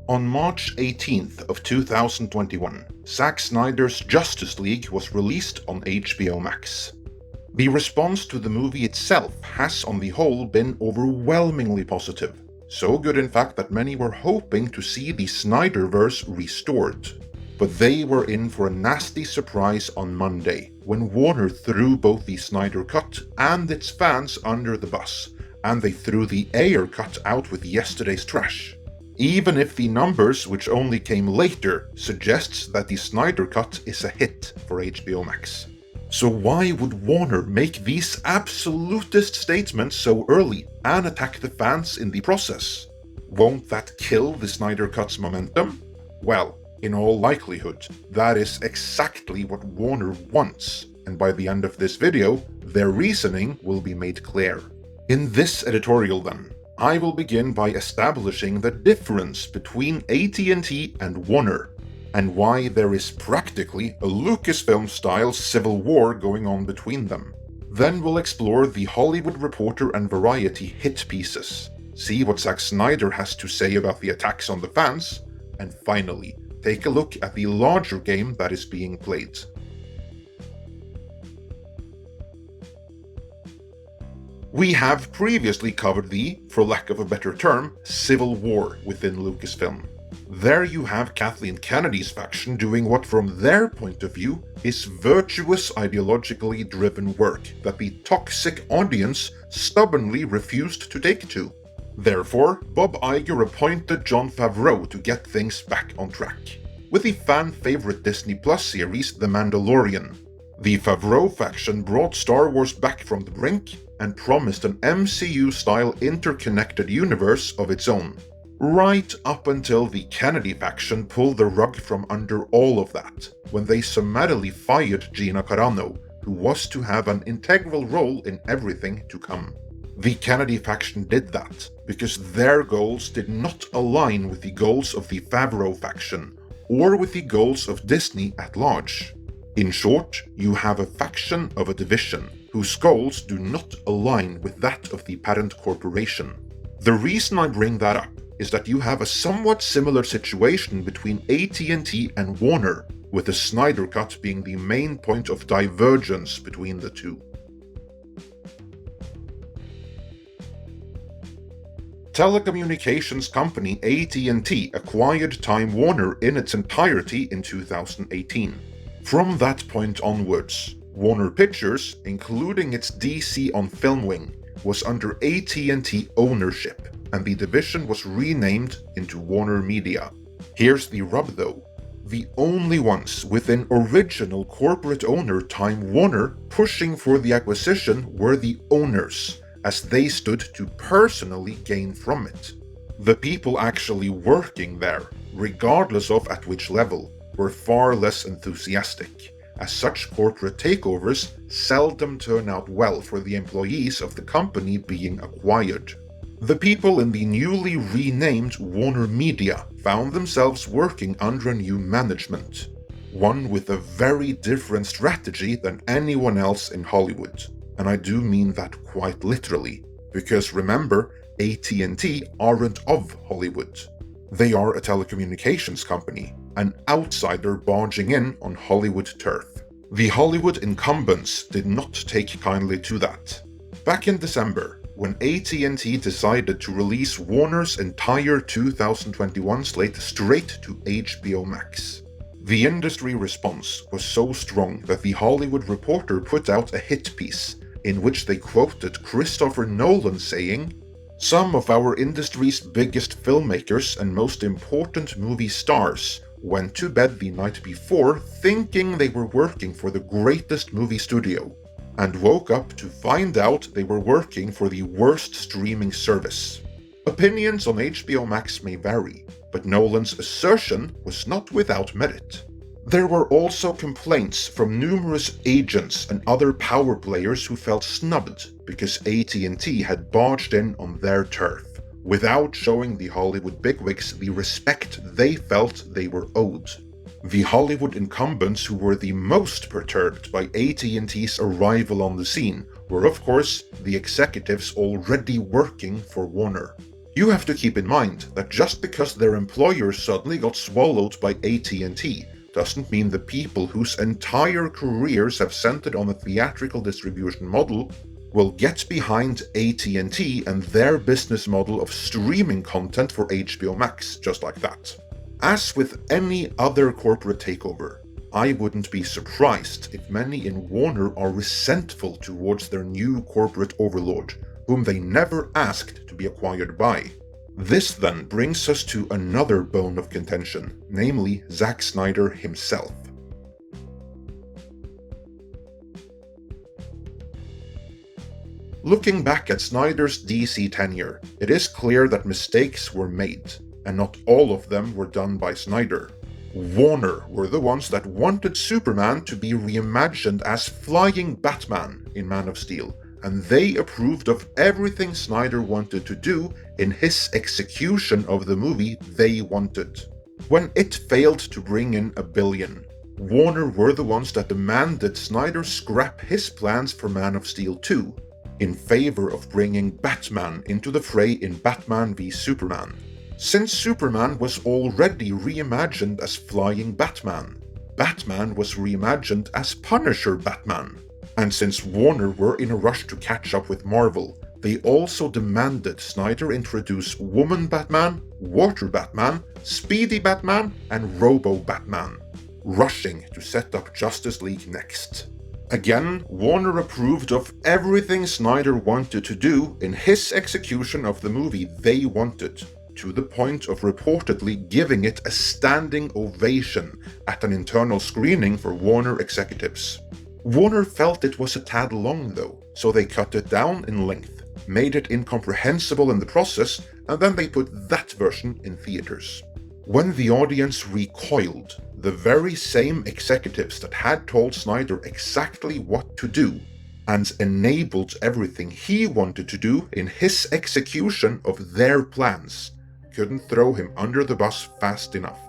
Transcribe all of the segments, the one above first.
On March 18th of 2021, Zack Snyder's Justice League was released on HBO Max. The response to the movie itself has on the whole been overwhelmingly positive, so good in fact that many were hoping to see the Snyderverse restored. But they were in for a nasty surprise on Monday, when Warner threw both the Snyder Cut and its fans under the bus, and they threw the Ayer Cut out with yesterday's trash. Even if the numbers, which only came later, suggests that the Snyder Cut is a hit for HBO Max. So why would Warner make these absolutist statements so early and attack the fans in the process? Won't that kill the Snyder Cut's momentum? Well, in all likelihood, that is exactly what Warner wants, and by the end of this video, their reasoning will be made clear. In this editorial then, I will begin by establishing the difference between AT&T and Warner, and why there is practically a Lucasfilm-style civil war going on between them. Then we'll explore the Hollywood Reporter and Variety hit pieces, see what Zack Snyder has to say about the attacks on the fans, and finally, take a look at the larger game that is being played. We have previously covered the, for lack of a better term, civil war within Lucasfilm. There you have Kathleen Kennedy's faction doing what from their point of view is virtuous ideologically driven work that the toxic audience stubbornly refused to take to. Therefore, Bob Iger appointed Jon Favreau to get things back on track, with the fan-favorite Disney Plus series The Mandalorian. The Favreau faction brought Star Wars back from the brink and promised an MCU-style interconnected universe of its own. Right up until the Kennedy faction pulled the rug from under all of that, when they summarily fired Gina Carano, who was to have an integral role in everything to come. The Kennedy faction did that because their goals did not align with the goals of the Favreau faction, or with the goals of Disney at large. In short, you have a faction of a division, whose goals do not align with that of the parent corporation. The reason I bring that up is that you have a somewhat similar situation between AT&T and Warner, with the Snyder Cut being the main point of divergence between the two. Telecommunications company AT&T acquired Time Warner in its entirety in 2018. From that point onwards, Warner Pictures, including its DC on Film wing, was under AT&T ownership, and the division was renamed into Warner Media. Here's the rub though. The only ones within original corporate owner Time Warner pushing for the acquisition were the owners, as they stood to personally gain from it. The people actually working there, regardless of at which level, were far less enthusiastic, as such corporate takeovers seldom turn out well for the employees of the company being acquired. The people in the newly renamed Warner Media found themselves working under a new management, one with a very different strategy than anyone else in Hollywood. And I do mean that quite literally, because remember, AT&T aren't of Hollywood. They are a telecommunications company, an outsider barging in on Hollywood turf. The Hollywood incumbents did not take kindly to that. Back in December, when AT&T decided to release Warner's entire 2021 slate straight to HBO Max, the industry response was so strong that the Hollywood Reporter put out a hit piece in which they quoted Christopher Nolan saying, "Some of our industry's biggest filmmakers and most important movie stars went to bed the night before thinking they were working for the greatest movie studio, and woke up to find out they were working for the worst streaming service." Opinions on HBO Max may vary, but Nolan's assertion was not without merit. There were also complaints from numerous agents and other power players who felt snubbed because AT&T had barged in on their turf, without showing the Hollywood bigwigs the respect they felt they were owed. The Hollywood incumbents who were the most perturbed by AT&T's arrival on the scene were of course the executives already working for Warner. You have to keep in mind that just because their employer suddenly got swallowed by AT&T doesn't mean the people whose entire careers have centered on the theatrical distribution model will get behind AT&T and their business model of streaming content for HBO Max just like that. As with any other corporate takeover, I wouldn't be surprised if many in Warner are resentful towards their new corporate overlord, whom they never asked to be acquired by. This then brings us to another bone of contention, namely Zack Snyder himself. Looking back at Snyder's DC tenure, it is clear that mistakes were made, and not all of them were done by Snyder. Warner were the ones that wanted Superman to be reimagined as Flying Batman in Man of Steel, and they approved of everything Snyder wanted to do in his execution of the movie they wanted. When it failed to bring in $1 billion, Warner were the ones that demanded Snyder scrap his plans for Man of Steel 2, in favor of bringing Batman into the fray in Batman v Superman. Since Superman was already reimagined as Flying Batman, Batman was reimagined as Punisher Batman. And since Warner were in a rush to catch up with Marvel, they also demanded Snyder introduce Woman Batman, Water Batman, Speedy Batman, and Robo Batman, rushing to set up Justice League next. Again, Warner approved of everything Snyder wanted to do in his execution of the movie they wanted, to the point of reportedly giving it a standing ovation at an internal screening for Warner executives. Warner felt it was a tad long though, so they cut it down in length, made it incomprehensible in the process, and then they put that version in theaters. When the audience recoiled, the very same executives that had told Snyder exactly what to do and enabled everything he wanted to do in his execution of their plans couldn't throw him under the bus fast enough.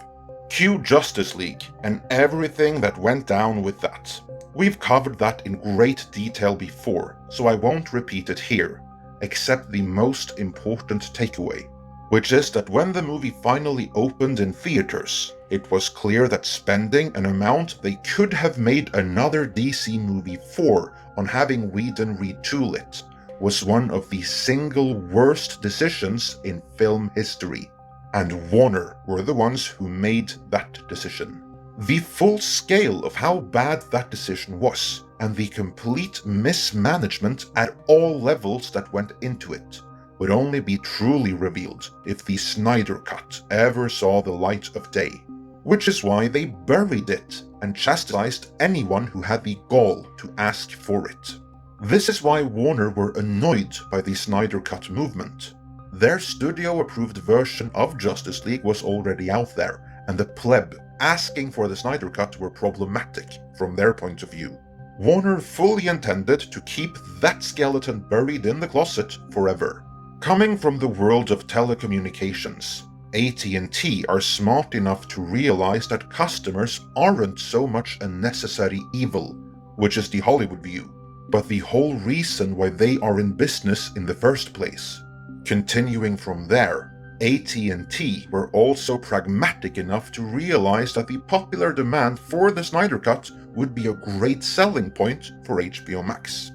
Cue Justice League and everything that went down with that. We've covered that in great detail before, so I won't repeat it here, except the most important takeaway, which is that when the movie finally opened in theaters, it was clear that spending an amount they could have made another DC movie for on having Whedon retool it was one of the single worst decisions in film history, and Warner were the ones who made that decision. The full scale of how bad that decision was, and the complete mismanagement at all levels that went into it, would only be truly revealed if the Snyder Cut ever saw the light of day, which is why they buried it and chastised anyone who had the gall to ask for it. This is why Warner were annoyed by the Snyder Cut movement. Their studio-approved version of Justice League was already out there, and the pleb asking for the Snyder Cut were problematic from their point of view. Warner fully intended to keep that skeleton buried in the closet forever. Coming from the world of telecommunications, AT&T are smart enough to realize that customers aren't so much a necessary evil, which is the Hollywood view, but the whole reason why they are in business in the first place. Continuing from there, AT&T were also pragmatic enough to realize that the popular demand for the Snyder Cut would be a great selling point for HBO Max.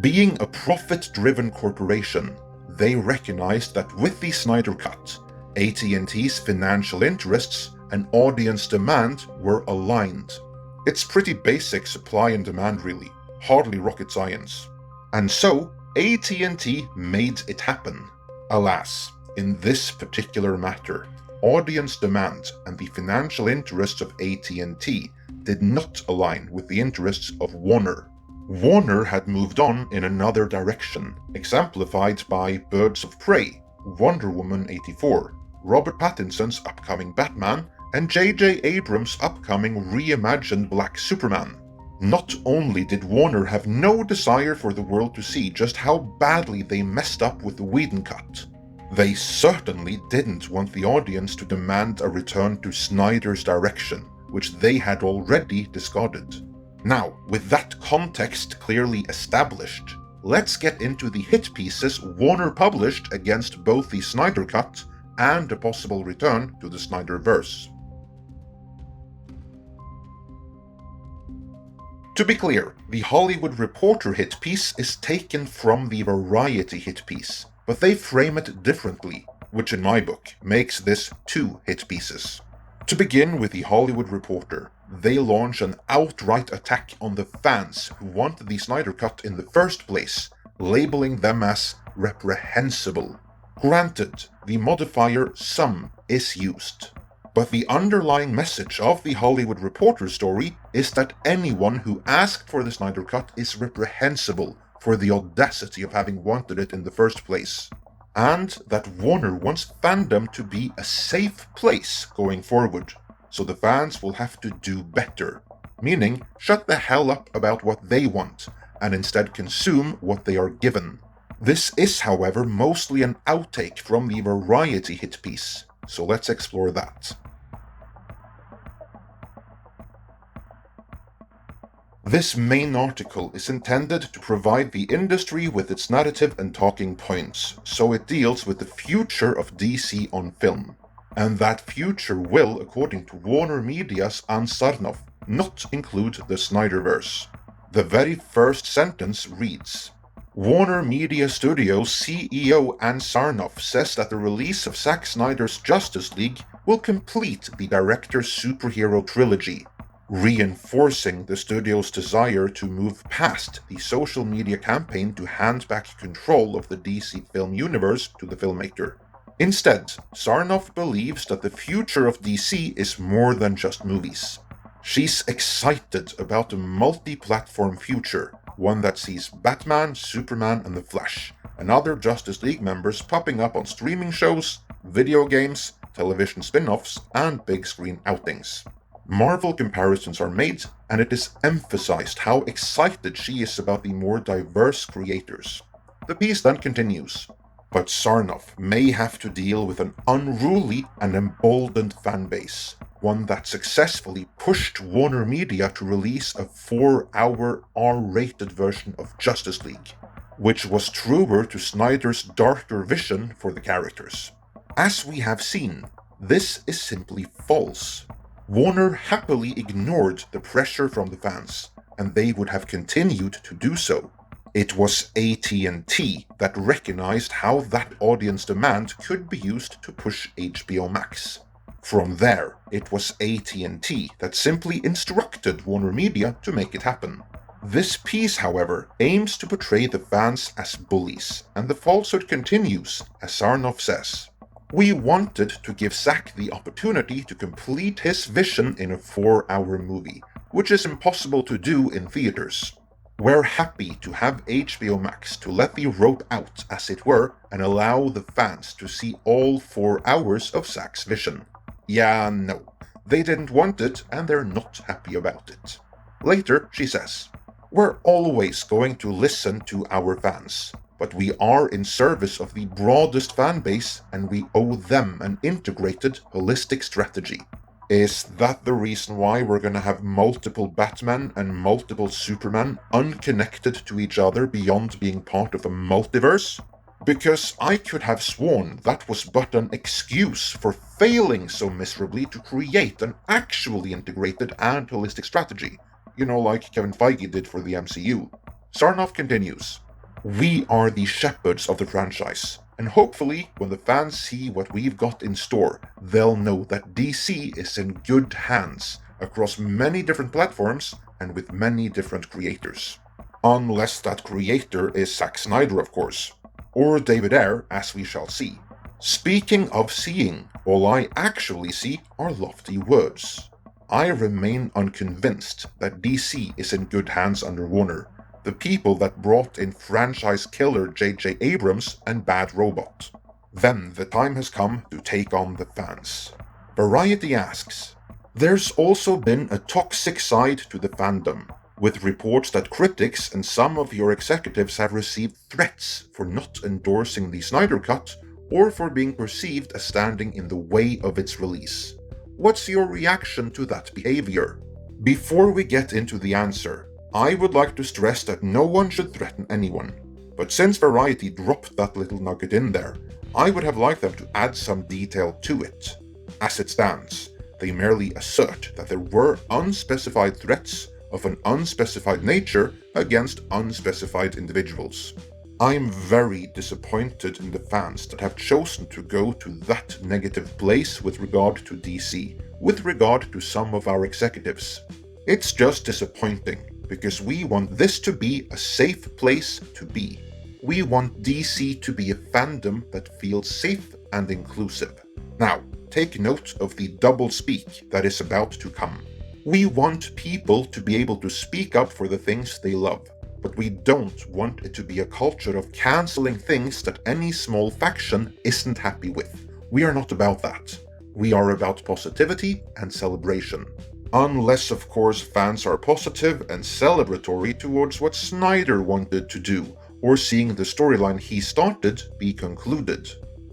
Being a profit-driven corporation, they recognized that with the Snyder Cut, AT&T's financial interests and audience demand were aligned. It's pretty basic supply and demand really, hardly rocket science. And so, AT&T made it happen. Alas, in this particular matter, audience demand and the financial interests of AT&T did not align with the interests of Warner. Warner had moved on in another direction, exemplified by Birds of Prey, Wonder Woman 84, Robert Pattinson's upcoming Batman, and J.J. Abrams' upcoming reimagined Black Superman. Not only did Warner have no desire for the world to see just how badly they messed up with the Whedon cut, they certainly didn't want the audience to demand a return to Snyder's direction, which they had already discarded. Now, with that context clearly established, let's get into the hit pieces Warner published against both the Snyder Cut and a possible return to the Snyderverse. To be clear, the Hollywood Reporter hit piece is taken from the Variety hit piece, but they frame it differently, which in my book makes this two hit pieces. To begin with the Hollywood Reporter, they launch an outright attack on the fans who wanted the Snyder Cut in the first place, labeling them as reprehensible. Granted, the modifier some is used, but the underlying message of the Hollywood Reporter story is that anyone who asked for the Snyder Cut is reprehensible for the audacity of having wanted it in the first place, and that Warner wants fandom to be a safe place going forward, so the fans will have to do better, meaning shut the hell up about what they want, and instead consume what they are given. This is, however, mostly an outtake from the Variety hit piece, so let's explore that. This main article is intended to provide the industry with its narrative and talking points, so it deals with the future of DC on film. And that future will, according to Warner Media's Ann Sarnoff, not include the Snyderverse. The very first sentence reads, Warner Media Studios CEO Ann Sarnoff says that the release of Zack Snyder's Justice League will complete the director's superhero trilogy, reinforcing the studio's desire to move past the social media campaign to hand back control of the DC film universe to the filmmaker. Instead, Sarnoff believes that the future of DC is more than just movies. She's excited about a multi-platform future, one that sees Batman, Superman, and the Flash, and other Justice League members popping up on streaming shows, video games, television spin-offs, and big-screen outings. Marvel comparisons are made, and it is emphasized how excited she is about the more diverse creators. The piece then continues, but Sarnoff may have to deal with an unruly and emboldened fanbase, one that successfully pushed Warner Media to release a 4-hour R-rated version of Justice League, which was truer to Snyder's darker vision for the characters. As we have seen, this is simply false. Warner happily ignored the pressure from the fans, and they would have continued to do so. It was AT&T that recognized how that audience demand could be used to push HBO Max. From there, it was AT&T that simply instructed Warner Media to make it happen. This piece, however, aims to portray the fans as bullies, and the falsehood continues, as Sarnoff says. We wanted to give Zack the opportunity to complete his vision in a 4-hour movie, which is impossible to do in theaters. We're happy to have HBO Max to let the rope out, as it were, and allow the fans to see all 4 hours of Zack's vision. Yeah, no. They didn't want it, and they're not happy about it. Later, she says, we're always going to listen to our fans, but we are in service of the broadest fan base, and we owe them an integrated, holistic strategy. Is that the reason why we're gonna have multiple Batman and multiple Superman unconnected to each other beyond being part of a multiverse? Because I could have sworn that was but an excuse for failing so miserably to create an actually integrated and holistic strategy. You know, like Kevin Feige did for the MCU. Sarnoff continues, we are the shepherds of the franchise, and hopefully when the fans see what we've got in store, they'll know that DC is in good hands across many different platforms and with many different creators. Unless that creator is Zack Snyder, of course. Or David Ayer, as we shall see. Speaking of seeing, all I actually see are lofty words. I remain unconvinced that DC is in good hands under Warner, the people that brought in franchise killer J.J. Abrams and Bad Robot. Then the time has come to take on the fans. Variety asks, there's also been a toxic side to the fandom, with reports that critics and some of your executives have received threats for not endorsing the Snyder Cut or for being perceived as standing in the way of its release. What's your reaction to that behavior? Before we get into the answer, I would like to stress that no one should threaten anyone. But since Variety dropped that little nugget in there, I would have liked them to add some detail to it. As it stands, they merely assert that there were unspecified threats of an unspecified nature against unspecified individuals. I'm very disappointed in the fans that have chosen to go to that negative place with regard to DC, with regard to some of our executives. It's just disappointing, because we want this to be a safe place to be. We want DC to be a fandom that feels safe and inclusive. Now, take note of the double-speak that is about to come. We want people to be able to speak up for the things they love, but we don't want it to be a culture of canceling things that any small faction isn't happy with. We are not about that. We are about positivity and celebration. Unless, of course, fans are positive and celebratory towards what Snyder wanted to do, or seeing the storyline he started be concluded.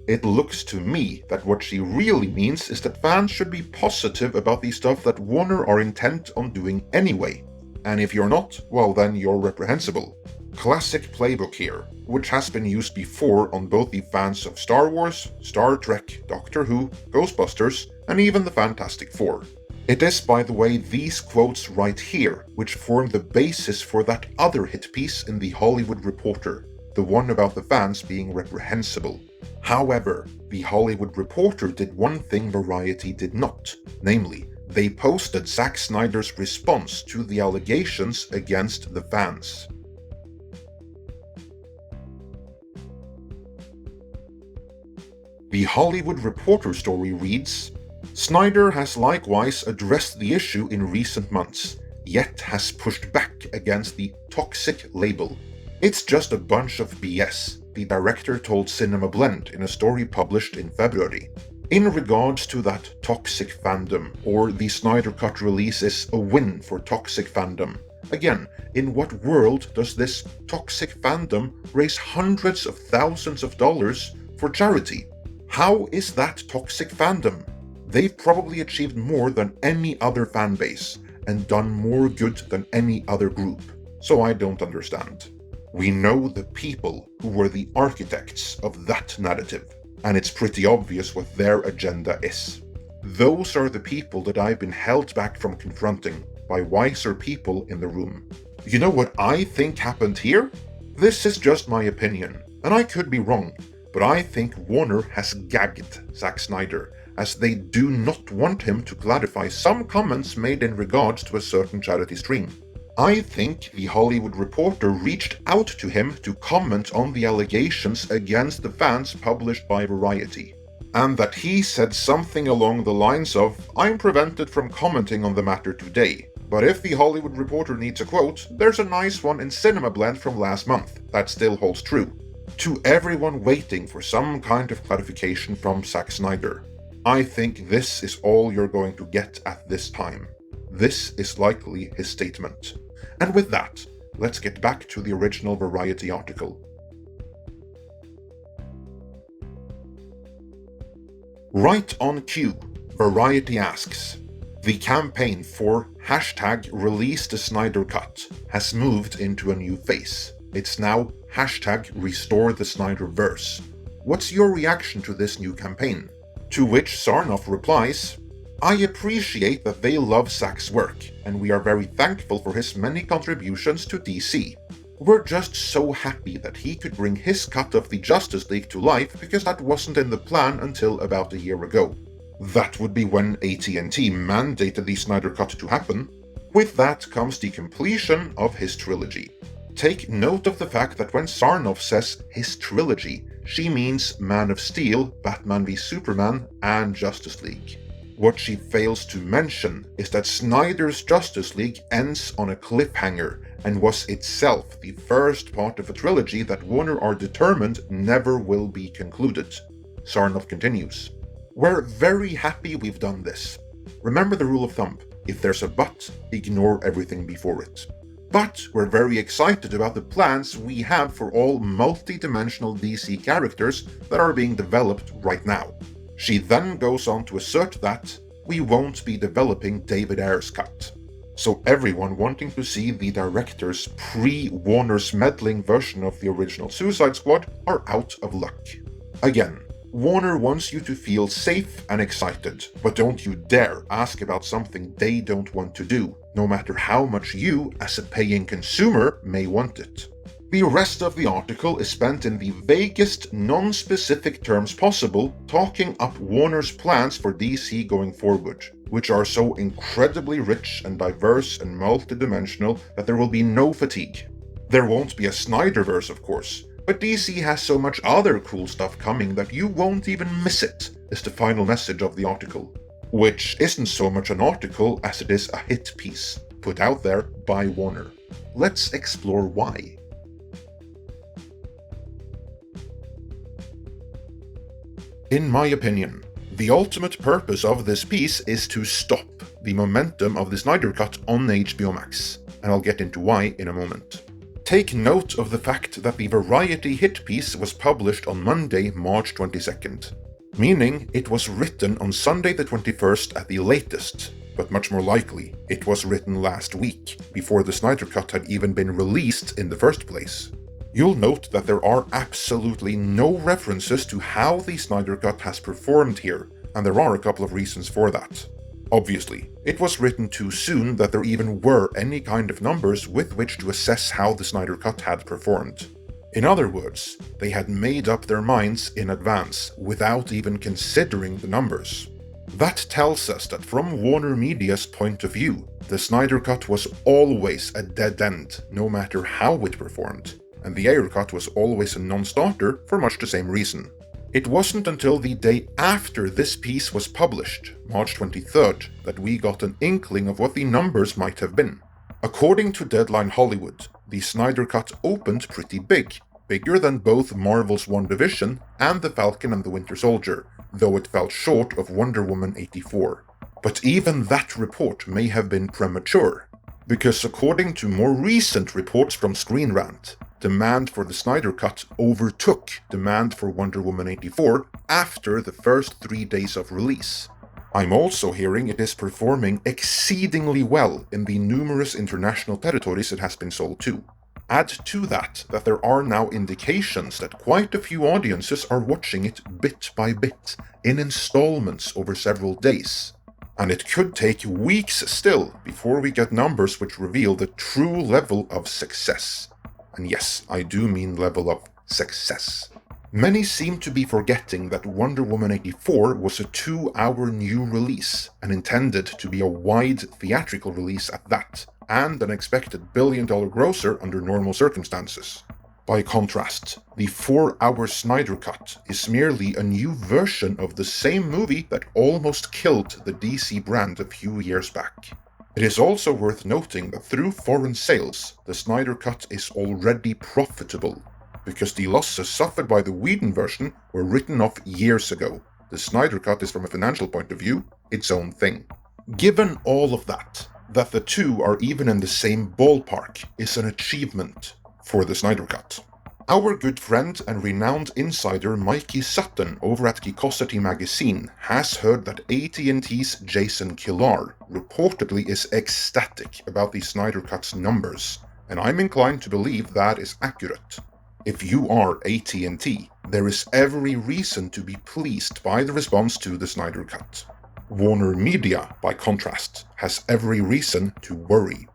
It looks to me that what she really means is that fans should be positive about the stuff that Warner are intent on doing anyway. And if you're not, well then you're reprehensible. Classic playbook here, which has been used before on both the fans of Star Wars, Star Trek, Doctor Who, Ghostbusters, and even the Fantastic Four. It is, by the way, these quotes right here which form the basis for that other hit piece in The Hollywood Reporter, the one about the fans being reprehensible. However, The Hollywood Reporter did one thing Variety did not, namely, they posted Zack Snyder's response to the allegations against the fans. The Hollywood Reporter story reads, Snyder has likewise addressed the issue in recent months, yet has pushed back against the toxic label. It's just a bunch of BS, the director told Cinema Blend in a story published in February. In regards to that toxic fandom, or the Snyder Cut release is a win for toxic fandom. Again, in what world does this toxic fandom raise hundreds of thousands of dollars for charity? How is that toxic fandom? They've probably achieved more than any other fanbase, and done more good than any other group, so I don't understand. We know the people who were the architects of that narrative, and it's pretty obvious what their agenda is. Those are the people that I've been held back from confronting by wiser people in the room. You know what I think happened here? This is just my opinion, and I could be wrong, but I think Warner has gagged Zack Snyder, as they do not want him to clarify some comments made in regards to a certain charity stream. I think The Hollywood Reporter reached out to him to comment on the allegations against the fans published by Variety, and that he said something along the lines of, I'm prevented from commenting on the matter today, but if The Hollywood Reporter needs a quote, there's a nice one in Cinema Blend from last month that still holds true. To everyone waiting for some kind of clarification from Zack Snyder, I think this is all you're going to get at this time. This is likely his statement. And with that, let's get back to the original Variety article. Right on cue, Variety asks, the campaign for #Release the Snyder Cut has moved into a new phase. It's now #Restore the Snyderverse. What's your reaction to this new campaign? To which Sarnoff replies, I appreciate that they love Zack's work, and we are very thankful for his many contributions to DC. We're just so happy that he could bring his cut of the Justice League to life because that wasn't in the plan until about a year ago. That would be when AT&T mandated the Snyder Cut to happen. With that comes the completion of his trilogy. Take note of the fact that when Sarnoff says his trilogy, she means Man of Steel, Batman v Superman, and Justice League. What she fails to mention is that Snyder's Justice League ends on a cliffhanger and was itself the first part of a trilogy that Warner are determined never will be concluded. Sarnoff continues, we're very happy we've done this. Remember the rule of thumb, if there's a but, ignore everything before it. But we're very excited about the plans we have for all multi-dimensional DC characters that are being developed right now. She then goes on to assert that we won't be developing David Ayer's cut. So everyone wanting to see the director's pre-Warner's meddling version of the original Suicide Squad are out of luck. Again, Warner wants you to feel safe and excited, but don't you dare ask about something they don't want to do, no matter how much you, as a paying consumer, may want it. The rest of the article is spent in the vaguest, non-specific terms possible, talking up Warner's plans for DC going forward, which are so incredibly rich and diverse and multidimensional that there will be no fatigue. There won't be a Snyderverse, of course, but DC has so much other cool stuff coming that you won't even miss it, is the final message of the article. Which isn't so much an article as it is a hit piece, put out there by Warner. Let's explore why. In my opinion, the ultimate purpose of this piece is to stop the momentum of the Snyder Cut on HBO Max, and I'll get into why in a moment. Take note of the fact that the Variety hit piece was published on Monday, March 22nd, meaning it was written on Sunday the 21st at the latest, but much more likely, it was written last week, before the Snyder Cut had even been released in the first place. You'll note that there are absolutely no references to how the Snyder Cut has performed here, and there are a couple of reasons for that. Obviously, it was written too soon that there even were any kind of numbers with which to assess how the Snyder Cut had performed. In other words, they had made up their minds in advance, without even considering the numbers. That tells us that from Warner Media's point of view, the Snyder Cut was always a dead end, no matter how it performed. And the Ayer Cut was always a non-starter for much the same reason. It wasn't until the day after this piece was published, March 23rd, that we got an inkling of what the numbers might have been. According to Deadline Hollywood, the Snyder Cut opened pretty big, bigger than both Marvel's WandaVision and The Falcon and the Winter Soldier, though it fell short of Wonder Woman 84. But even that report may have been premature, because according to more recent reports from Screen Rant, demand for the Snyder Cut overtook demand for Wonder Woman 84 after the first 3 days of release. I'm also hearing it is performing exceedingly well in the numerous international territories it has been sold to. Add to that there are now indications that quite a few audiences are watching it bit by bit, in installments over several days. And it could take weeks still before we get numbers which reveal the true level of success. And yes, I do mean level of success. Many seem to be forgetting that Wonder Woman 84 was a 2-hour new release, and intended to be a wide theatrical release at that, and an expected billion-dollar grosser under normal circumstances. By contrast, the 4-hour Snyder Cut is merely a new version of the same movie that almost killed the DC brand a few years back. It is also worth noting that through foreign sales, the Snyder Cut is already profitable, because the losses suffered by the Whedon version were written off years ago. The Snyder Cut is, from a financial point of view, its own thing. Given all of that the two are even in the same ballpark is an achievement for the Snyder Cut. Our good friend and renowned insider Mikey Sutton over at Geekosity magazine has heard that AT&T's Jason Kilar reportedly is ecstatic about the Snyder Cut's numbers, and I'm inclined to believe that is accurate. If you are AT&T, there is every reason to be pleased by the response to the Snyder Cut. Warner Media, by contrast, has every reason to worry.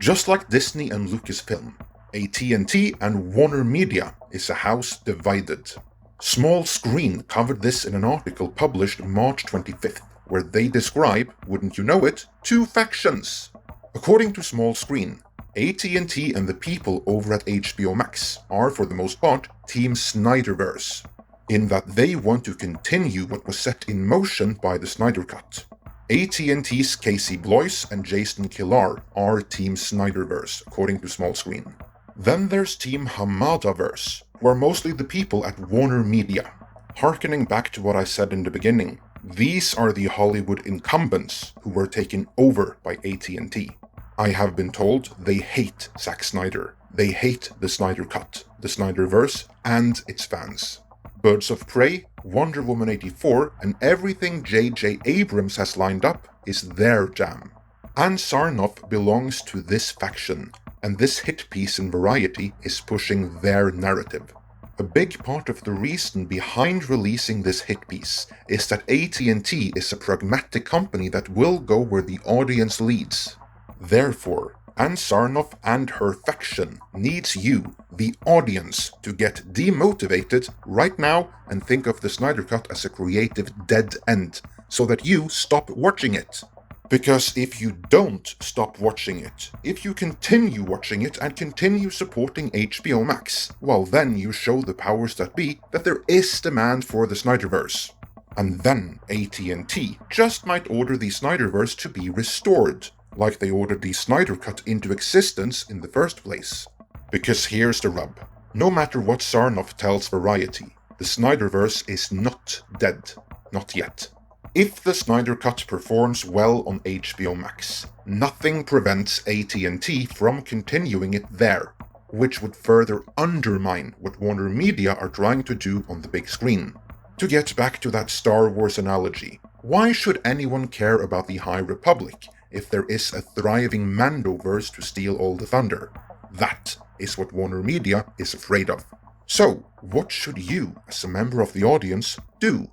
Just like Disney and Lucasfilm, AT&T and Warner Media is a house divided. Small Screen covered this in an article published March 25th, where they describe, wouldn't you know it, two factions. According to Small Screen, AT&T and the people over at HBO Max are for the most part Team Snyderverse, in that they want to continue what was set in motion by the Snyder Cut. AT&T's Casey Blois and Jason Kilar are Team Snyderverse, according to Small Screen. Then there's Team Hamadaverse, who are mostly the people at Warner Media. Harkening back to what I said in the beginning, these are the Hollywood incumbents who were taken over by AT&T. I have been told they hate Zack Snyder. They hate the Snyder Cut, the Snyderverse, and its fans. Birds of Prey, Wonder Woman 84 and everything J.J. Abrams has lined up is their jam. Ann Sarnoff belongs to this faction, and this hit piece in Variety is pushing their narrative. A big part of the reason behind releasing this hit piece is that AT&T is a pragmatic company that will go where the audience leads. Therefore, Ann Sarnoff and her faction needs you, the audience, to get demotivated right now and think of the Snyder Cut as a creative dead end, so that you stop watching it. Because if you don't stop watching it, if you continue watching it and continue supporting HBO Max, well then you show the powers that be that there is demand for the Snyderverse. And then AT&T just might order the Snyderverse to be restored, like they ordered the Snyder Cut into existence in the first place. Because here's the rub. No matter what Sarnoff tells Variety, the Snyderverse is not dead. Not yet. If the Snyder Cut performs well on HBO Max, nothing prevents AT&T from continuing it there, which would further undermine what Warner Media are trying to do on the big screen. To get back to that Star Wars analogy, why should anyone care about the High Republic if there is a thriving Mandoverse to steal all the thunder? That is what Warner Media is afraid of. So, what should you, as a member of the audience, do?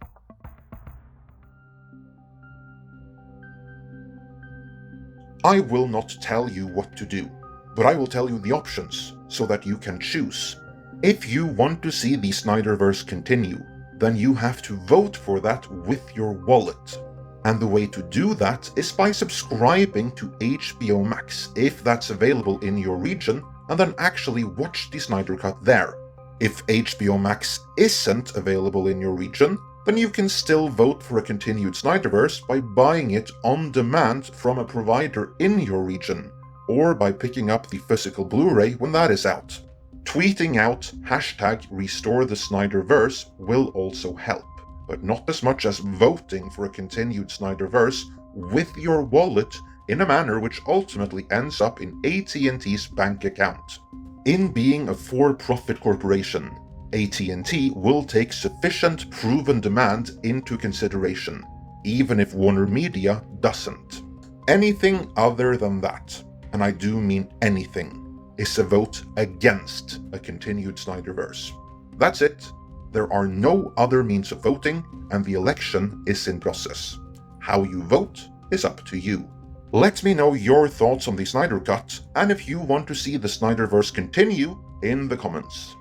I will not tell you what to do, but I will tell you the options, so that you can choose. If you want to see the Snyderverse continue, then you have to vote for that with your wallet. And the way to do that is by subscribing to HBO Max, if that's available in your region, and then actually watch the Snyder Cut there. If HBO Max isn't available in your region, then you can still vote for a continued Snyderverse by buying it on demand from a provider in your region, or by picking up the physical Blu-ray when that is out. Tweeting out #RestoreTheSnyderverse will also help, but not as much as voting for a continued Snyderverse with your wallet in a manner which ultimately ends up in AT&T's bank account. In being a for-profit corporation, AT&T will take sufficient proven demand into consideration, even if Warner Media doesn't. Anything other than that, and I do mean anything, is a vote against a continued Snyderverse. That's it. There are no other means of voting, and the election is in process. How you vote is up to you. Let me know your thoughts on the Snyder Cut, and if you want to see the Snyderverse continue, in the comments.